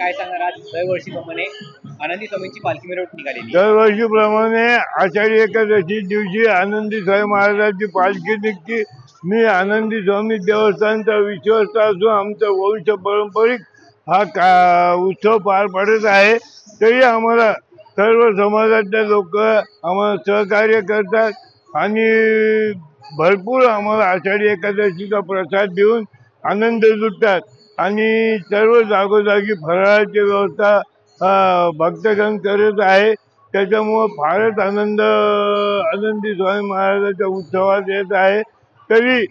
काय सांगणार? आज दरवर्षीप्रमाणे आनंदी स्वामींची पालखी मिरवणूक निघालेली. दरवर्षीप्रमाणे आषाढी एकादशी दिवशी आनंदी स्वामी महाराजांची पालखी निघते. मी आनंदी स्वामी देवस्थानचा विश्वस्त असून आमचा वंश पारंपरिक हा उत्सव पार पडत आहे. तरी आम्हाला सर्व समाजातले लोक आम्हाला सहकार्य करतात आणि भरपूर आम्हाला आषाढी एकादशीचा प्रसाद देऊन आनंद लुटतात आणि सर्व जागोजागी फराळाची व्यवस्था भक्तगण करत आहे. त्याच्यामुळं फारच आनंदी स्वामी महाराजाच्या उत्सवात येत आहे. तरी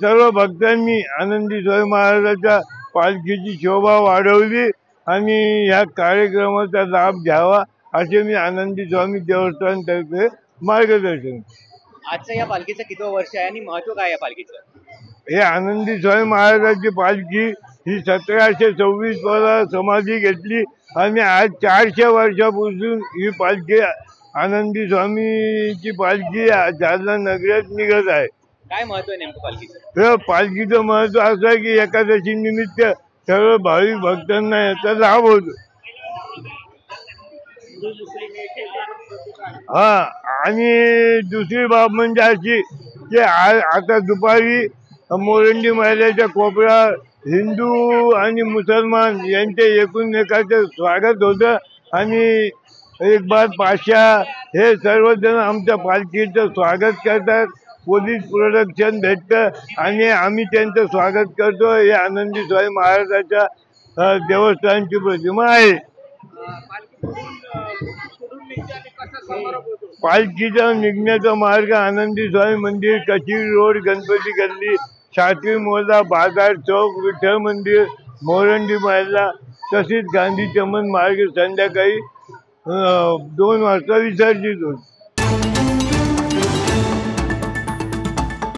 सर्व भक्तांनी आनंदी स्वामी महाराजाच्या पालखीची शोभा वाढवली आणि ह्या कार्यक्रमाचा लाभ घ्यावा असे मी आनंदी स्वामी देवस्थानतर्फे मार्गदर्शन. आजचं या पालखीचं कितवं वर्ष आहे आणि महत्व काय या पालखीचं? हे आनंदी स्वामी महाराजांची पालखी ही 1726 ला समाधी घेतली आणि आज 400 वर्षापासून ही पालखी आनंदी स्वामीची पालखी जालना नगरात निघत आहे. काय महत्व आहे नेमकं पालखीचं? पालखीचं महत्व असं आहे की एकादशी निमित्त सर्व भाविक भक्तांना याचा लाभ होतो. आणि दुसरी बाब म्हणजे अशी की आता दुपारी मोरंडी मैदानाच्या कोपऱ्यावर हिंदू आणि मुसलमान यांचे एकूण स्वागत होतं आणि एक बार पाशा हे सर्वजण आमच्या पालखीचं स्वागत करतात. पोलीस प्रोटेक्शन भेटतं आणि आम्ही त्यांचं स्वागत करतो. हे आनंदी स्वामी महाराजाच्या देवस्थानची प्रतिमा आहे. पालखीचा निघण्याचा मार्ग आनंदी स्वामी मंदिर, कशीर रोड, गणपती गल्ली, सातवी मोहल्ला, बाजार चौक, विठ्ठल मंदिर, मोरंडी महिला तसेच गांधी चमन मार्ग संध्याकाळी 2 वाजता विसर्जित होतो.